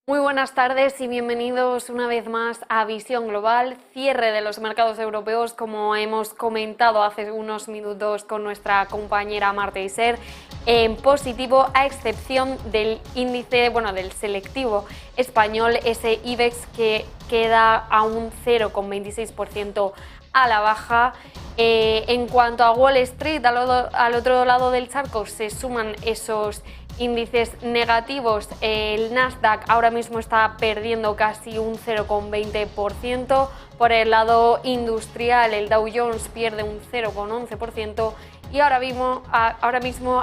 Muy buenas tardes y bienvenidos una vez más a Visión Global, cierre de los mercados europeos, como hemos comentado hace unos minutos con nuestra compañera Marta Iser, en positivo, a excepción del índice, del selectivo español, ese IBEX, que queda a un 0,26% a la baja. En cuanto a Wall Street, al otro lado del charco se suman esos índices negativos. El Nasdaq ahora mismo está perdiendo casi un 0,20%. Por el lado industrial, el Dow Jones pierde un 0,11%. Y ahora mismo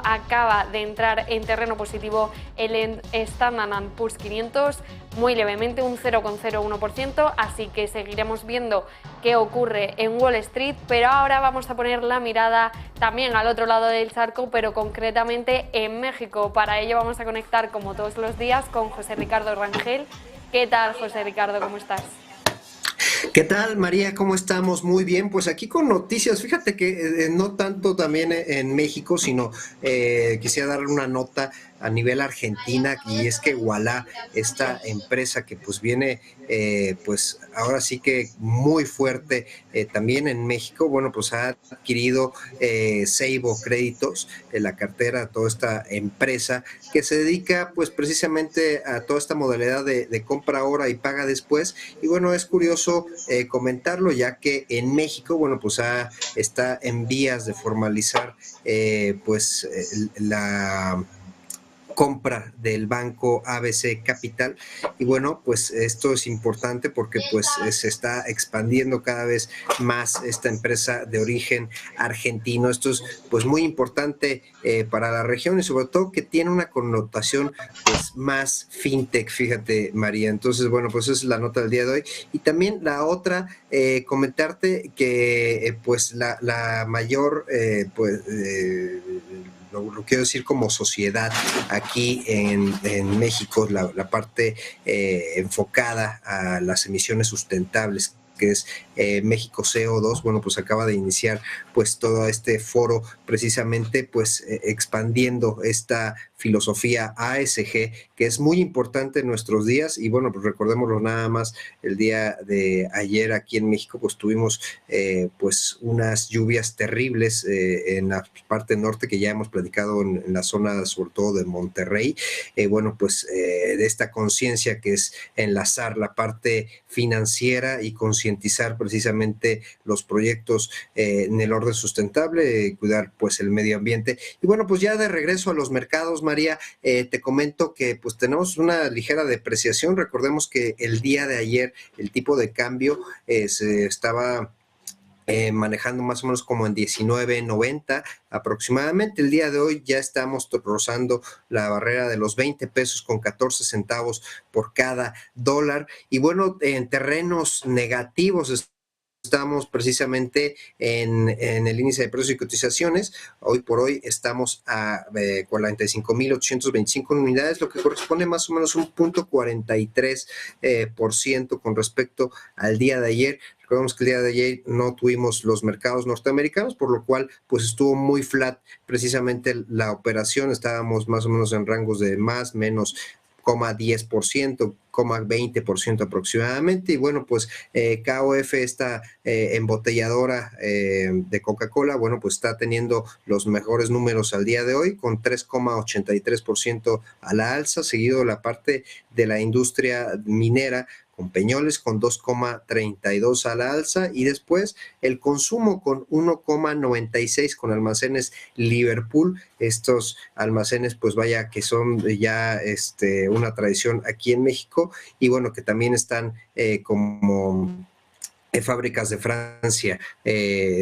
acaba de entrar en terreno positivo el Standard & Poor's 500, muy levemente, un 0,01%, así que seguiremos viendo qué ocurre en Wall Street, pero ahora vamos a poner la mirada también al otro lado del charco, pero concretamente en México. Para ello vamos a conectar, como todos los días, con José Ricardo Rangel. ¿Qué tal, José Ricardo? ¿Cómo estás? ¿Qué tal, María? ¿Cómo estamos? Muy bien, pues aquí con noticias. Fíjate que no tanto también en México, sino quisiera darle una nota a nivel Argentina, y es que Ualá, esta empresa que pues viene pues ahora sí que muy fuerte también en México, bueno, pues ha adquirido Seibo Créditos, la cartera, toda esta empresa que se dedica pues precisamente a toda esta modalidad de compra ahora y paga después. Y bueno, es curioso comentarlo, ya que en México, bueno, pues está en vías de formalizar la compra del banco ABC Capital. Y bueno, pues esto es importante porque pues se está expandiendo cada vez más esta empresa de origen argentino. Esto es pues muy importante para la región, y sobre todo que tiene una connotación pues más fintech, fíjate, María. Entonces, bueno, pues esa es la nota del día de hoy. Y también la otra, comentarte que pues la mayor lo quiero decir como sociedad aquí en México, la parte enfocada a las emisiones sustentables, que es México CO2, bueno, pues acaba de iniciar pues todo este foro precisamente pues expandiendo esta filosofía ASG, que es muy importante en nuestros días. Y bueno, pues recordémoslo nada más, el día de ayer aquí en México pues tuvimos pues unas lluvias terribles en la parte norte, que ya hemos platicado en la zona sobre todo de Monterrey. Bueno, pues de esta conciencia que es enlazar la parte financiera y concientizar precisamente los proyectos en el orden sustentable, cuidar pues el medio ambiente. Y bueno, pues ya de regreso a los mercados, María, te comento que pues tenemos una ligera depreciación. Recordemos que el día de ayer el tipo de cambio se estaba manejando más o menos como en 19.90 aproximadamente. El día de hoy ya estamos rozando la barrera de los 20 pesos con 14 centavos por cada dólar. Y bueno, en terrenos negativos estamos precisamente en el índice de precios y cotizaciones. Hoy por hoy estamos a 45.825 unidades, lo que corresponde más o menos a un 0,43% con respecto al día de ayer. Recordemos que el día de ayer no tuvimos los mercados norteamericanos, por lo cual pues estuvo muy flat precisamente la operación. Estábamos más o menos en rangos de más, menos 0,10%, 0,20% aproximadamente. Y bueno, pues KOF, esta embotelladora de Coca-Cola, bueno, pues está teniendo los mejores números al día de hoy, con 3,83% a la alza, seguido la parte de la industria minera, con Peñoles con 2,32 a la alza, y después el consumo con 1,96 con Almacenes Liverpool. Estos almacenes pues vaya que son ya una tradición aquí en México, y bueno, que también están como fábricas de Francia,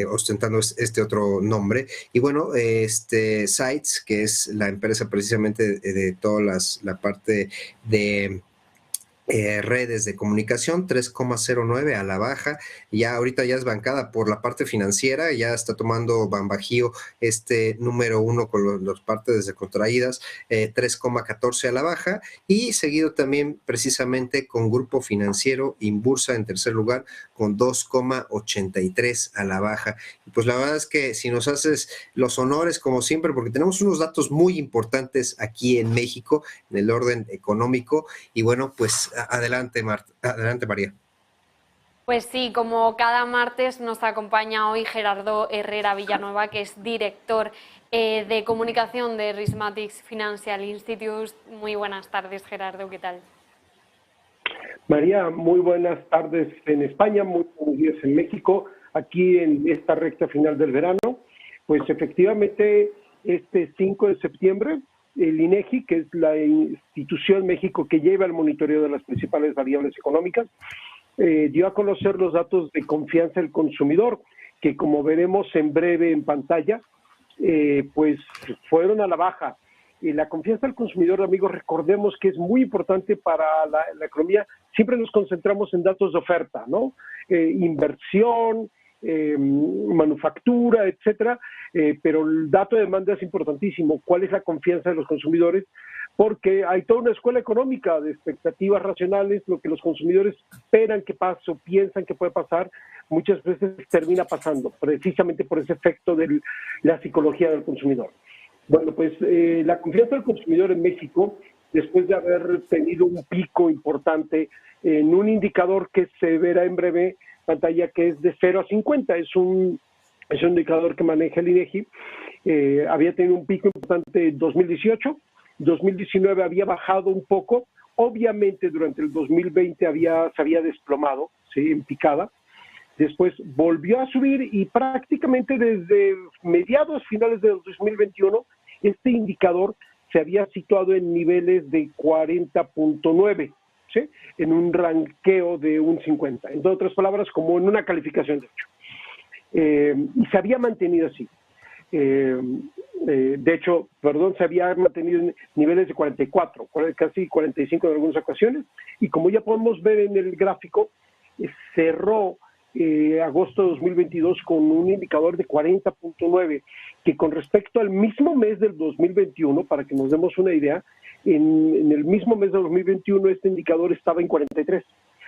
ostentando este otro nombre. Y bueno, Sites, que es la empresa precisamente de toda la parte de redes de comunicación, 3,09 a la baja. Ya ahorita ya es bancada por la parte financiera, ya está tomando Banbajío número uno con las partes contraídas, 3,14 a la baja, y seguido también precisamente con Grupo Financiero Inbursa en tercer lugar con 2,83 a la baja. Y pues la verdad es que si nos haces los honores como siempre, porque tenemos unos datos muy importantes aquí en México en el orden económico, y bueno, pues adelante, adelante, María. Pues sí, como cada martes nos acompaña hoy Gerardo Herrera Villanueva, que es director de comunicación de Rysmatics Financial Institute. Muy buenas tardes, Gerardo, ¿qué tal? María, muy buenas tardes en España, muy buenos días en México, aquí en esta recta final del verano. Pues efectivamente, este 5 de septiembre, el INEGI, que es la institución en México que lleva el monitoreo de las principales variables económicas, dio a conocer los datos de confianza del consumidor, que como veremos en breve en pantalla, pues fueron a la baja. La confianza del consumidor, amigos, recordemos que es muy importante para la economía. Siempre nos concentramos en datos de oferta, ¿no? Inversión, manufactura, etcétera, pero el dato de demanda es importantísimo. ¿Cuál es la confianza de los consumidores? Porque hay toda una escuela económica de expectativas racionales, lo que los consumidores esperan que pase o piensan que puede pasar, muchas veces termina pasando, precisamente por ese efecto de la psicología del consumidor. Bueno, pues la confianza del consumidor en México, después de haber tenido un pico importante en un indicador que se verá en breve pantalla, que es de 0 a 50, es un indicador que maneja el INEGI, había tenido un pico importante en 2018, 2019 había bajado un poco, obviamente durante el 2020 se había desplomado, ¿sí?, en picada. Después volvió a subir y prácticamente desde mediados finales de 2021 este indicador se había situado en niveles de 40.9, ¿sí?, en un ranqueo de un 50. En otras palabras, como en una calificación de 8. Y se había mantenido así. De hecho, se había mantenido en niveles de 44, casi 45 en algunas ocasiones. Y como ya podemos ver en el gráfico, cerró agosto de 2022 con un indicador de 40.9, que con respecto al mismo mes del 2021, para que nos demos una idea, en el mismo mes de 2021 este indicador estaba en 43,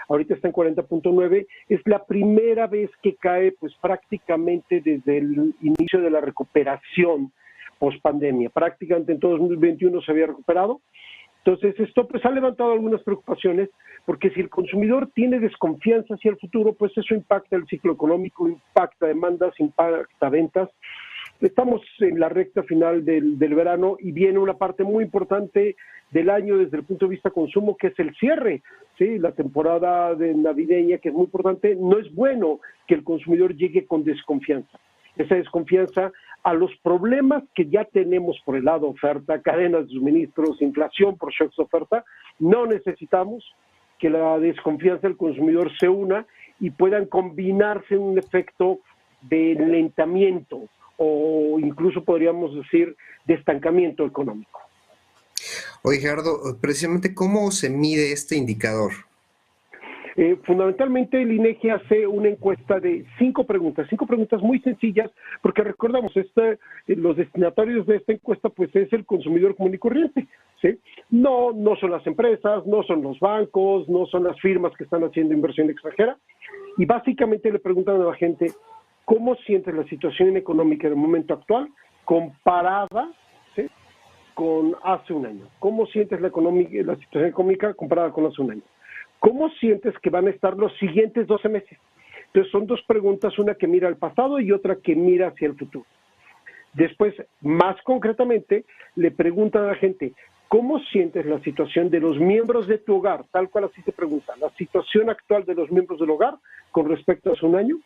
ahorita está en 40.9, es la primera vez que cae pues prácticamente desde el inicio de la recuperación post-pandemia, prácticamente en todo 2021 se había recuperado. Entonces, esto pues ha levantado algunas preocupaciones, porque si el consumidor tiene desconfianza hacia el futuro, pues eso impacta el ciclo económico, impacta demandas, impacta ventas. Estamos en la recta final del verano y viene una parte muy importante del año desde el punto de vista consumo, que es el cierre, ¿sí?, la temporada navideña, que es muy importante. No es bueno que el consumidor llegue con desconfianza. Esa desconfianza a los problemas que ya tenemos por el lado oferta, cadenas de suministros, inflación por shocks de oferta, no necesitamos que la desconfianza del consumidor se una y puedan combinarse en un efecto de enlentamiento o incluso podríamos decir de estancamiento económico. Oye, Gerardo, precisamente, ¿cómo se mide este indicador? Fundamentalmente el INEGI hace una encuesta de 5 preguntas muy sencillas, porque recordamos, los destinatarios de esta encuesta pues es el consumidor común y corriente, ¿sí? No son las empresas, no son los bancos, no son las firmas que están haciendo inversión extranjera, y básicamente le preguntan a la gente cómo sientes la situación económica en el momento actual comparada, ¿sí?, con hace un año. ¿Cómo sientes la situación económica comparada con hace un año? ¿Cómo sientes que van a estar los siguientes 12 meses? Entonces son 2 preguntas, una que mira al pasado y otra que mira hacia el futuro. Después, más concretamente, le preguntan a la gente, ¿cómo sientes la situación de los miembros de tu hogar? Tal cual así se pregunta, la situación actual de los miembros del hogar con respecto a hace un año,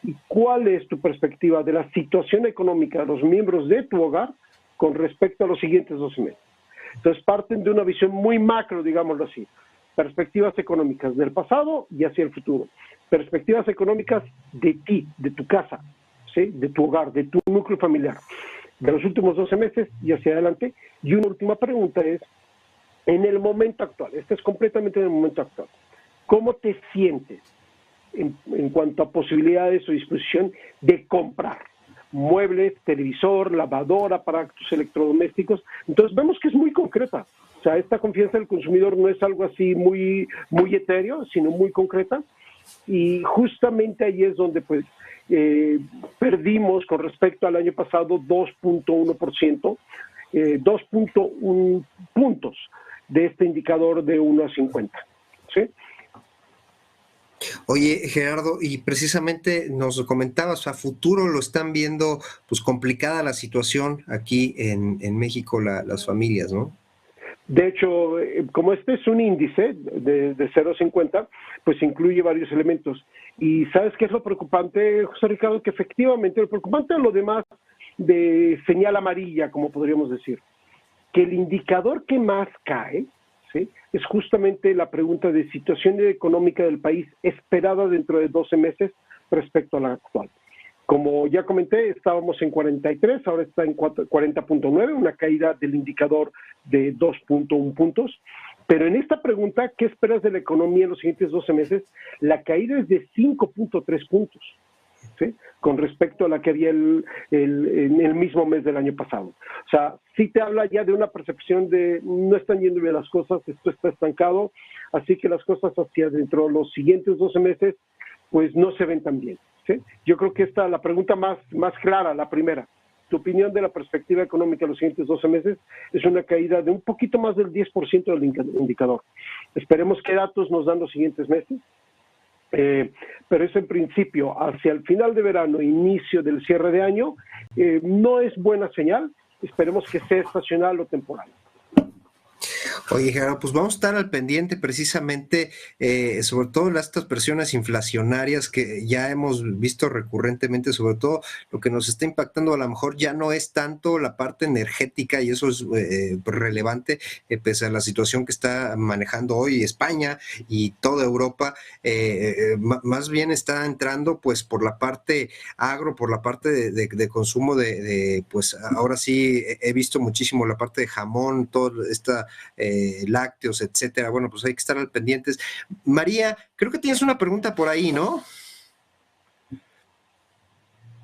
y cuál es tu perspectiva de la situación económica de los miembros de tu hogar con respecto a los siguientes 12 meses. Entonces parten de una visión muy macro, digámoslo así. Perspectivas económicas del pasado y hacia el futuro. Perspectivas económicas de ti, de tu casa, ¿sí?, de tu hogar, de tu núcleo familiar, de los últimos 12 meses y hacia adelante. Y una última pregunta es, En el momento actual, esto es completamente en el momento actual, ¿cómo te sientes en cuanto a posibilidades o disposición de comprar muebles, televisor, lavadora, aparatos electrodomésticos? Entonces vemos que es muy concreta. O sea, esta confianza del consumidor no es algo así muy etéreo, sino muy concreta. Y justamente ahí es donde pues perdimos con respecto al año pasado 2.1%, 2.1 puntos de este indicador de 1 a 50. ¿Sí? Oye, Gerardo, y precisamente nos comentabas, a futuro lo están viendo pues complicada la situación aquí en México, las familias, ¿no? De hecho, como este es un índice de 0 a 50, pues incluye varios elementos. Y ¿sabes qué es lo preocupante, José Ricardo? Que efectivamente lo preocupante es lo demás de señal amarilla, como podríamos decir, que el indicador que más cae, ¿sí?, es justamente la pregunta de situación económica del país esperada dentro de 12 meses respecto a la actual. Como ya comenté, estábamos en 43, ahora está en 40.9, una caída del indicador de 2.1 puntos. Pero en esta pregunta, ¿qué esperas de la economía en los siguientes 12 meses? La caída es de 5.3 puntos, ¿sí?, con respecto a la que había en el mismo mes del año pasado. O sea, sí te habla ya de una percepción de no están yendo bien las cosas, esto está estancado, así que las cosas hacia dentro de los siguientes 12 meses pues no se ven tan bien, ¿sí? Yo creo que esta la pregunta más clara, la primera. Tu opinión de la perspectiva económica en los siguientes 12 meses es una caída de un poquito más del 10% del indicador. Esperemos qué datos nos dan los siguientes meses. Pero eso en principio, hacia el final de verano, inicio del cierre de año, no es buena señal. Esperemos que sea estacional o temporal. Oye, Gerardo, pues vamos a estar al pendiente precisamente, sobre todo estas presiones inflacionarias que ya hemos visto recurrentemente, sobre todo lo que nos está impactando a lo mejor ya no es tanto la parte energética, y eso es relevante, pese a la situación que está manejando hoy España y toda Europa, más bien está entrando pues por la parte agro, por la parte de consumo pues ahora sí he visto muchísimo la parte de jamón, toda esta lácteos, etcétera. Bueno, pues hay que estar al pendientes. María, creo que tienes una pregunta por ahí, ¿no?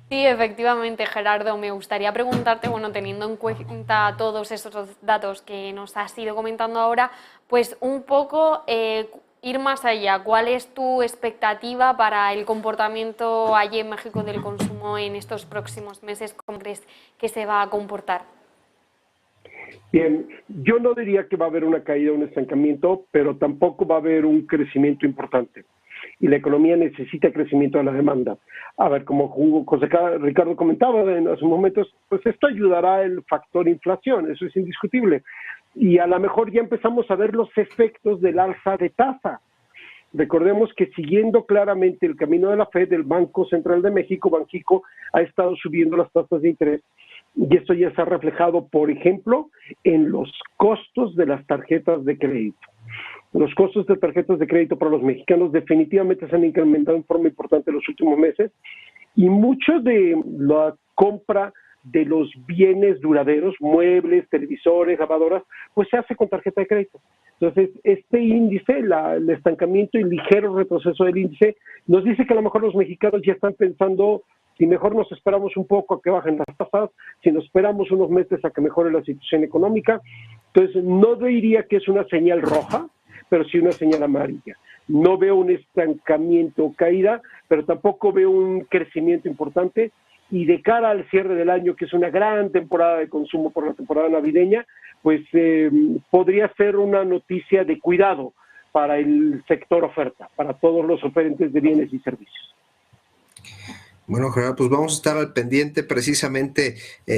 Sí, efectivamente, Gerardo, me gustaría preguntarte, bueno, teniendo en cuenta todos esos datos que nos has ido comentando ahora, pues un poco ir más allá. ¿Cuál es tu expectativa para el comportamiento allí en México del consumo en estos próximos meses? ¿Cómo crees que se va a comportar? Bien, yo no diría que va a haber una caída o un estancamiento, pero tampoco va a haber un crecimiento importante. Y la economía necesita crecimiento de la demanda. A ver, como José Ricardo comentaba en hace momentos, pues esto ayudará el factor inflación, eso es indiscutible. Y a lo mejor ya empezamos a ver los efectos del alza de tasa. Recordemos que siguiendo claramente el camino de la Fed, el Banco Central de México, Banxico, ha estado subiendo las tasas de interés. Y esto ya se ha reflejado, por ejemplo, en los costos de las tarjetas de crédito. Los costos de tarjetas de crédito para los mexicanos definitivamente se han incrementado en forma importante en los últimos meses, y mucho de la compra de los bienes duraderos, muebles, televisores, lavadoras, pues se hace con tarjeta de crédito. Entonces, este índice, el estancamiento y ligero retroceso del índice, nos dice que a lo mejor los mexicanos ya están pensando si mejor nos esperamos un poco a que bajen las tasas, si nos esperamos unos meses a que mejore la situación económica. Entonces, no diría que es una señal roja, pero sí una señal amarilla. No veo un estancamiento o caída, pero tampoco veo un crecimiento importante. Y de cara al cierre del año, que es una gran temporada de consumo por la temporada navideña, pues podría ser una noticia de cuidado para el sector oferta, para todos los oferentes de bienes y servicios. Bueno, Gerardo, pues vamos a estar al pendiente precisamente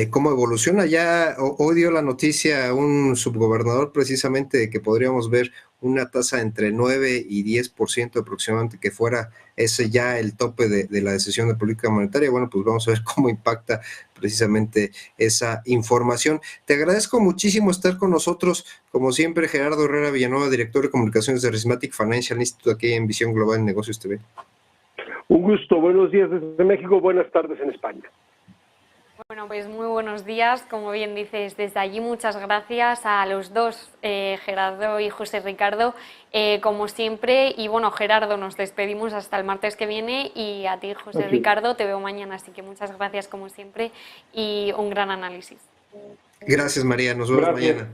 cómo evoluciona. Ya hoy dio la noticia un subgobernador precisamente de que podríamos ver una tasa entre 9 y 10% aproximadamente, que fuera ese ya el tope de la decisión de política monetaria. Bueno, pues vamos a ver cómo impacta precisamente esa información. Te agradezco muchísimo estar con nosotros, como siempre, Gerardo Herrera Villanueva, director de comunicaciones de Rysmatic Financial Institute, aquí en Visión Global en Negocios TV. Un gusto, buenos días desde México, buenas tardes en España. Bueno, pues muy buenos días, como bien dices, desde allí muchas gracias a los dos, Gerardo y José Ricardo, como siempre, y bueno, Gerardo, nos despedimos hasta el martes que viene y a ti, José Ricardo, te veo mañana, así que muchas gracias como siempre y un gran análisis. Gracias, María, nos vemos mañana.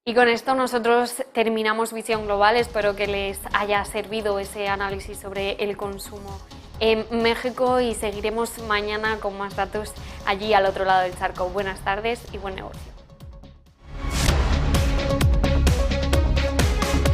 Y con esto nosotros terminamos Visión Global, espero que les haya servido ese análisis sobre el consumo en México y seguiremos mañana con más datos allí al otro lado del charco. Buenas tardes y buen negocio.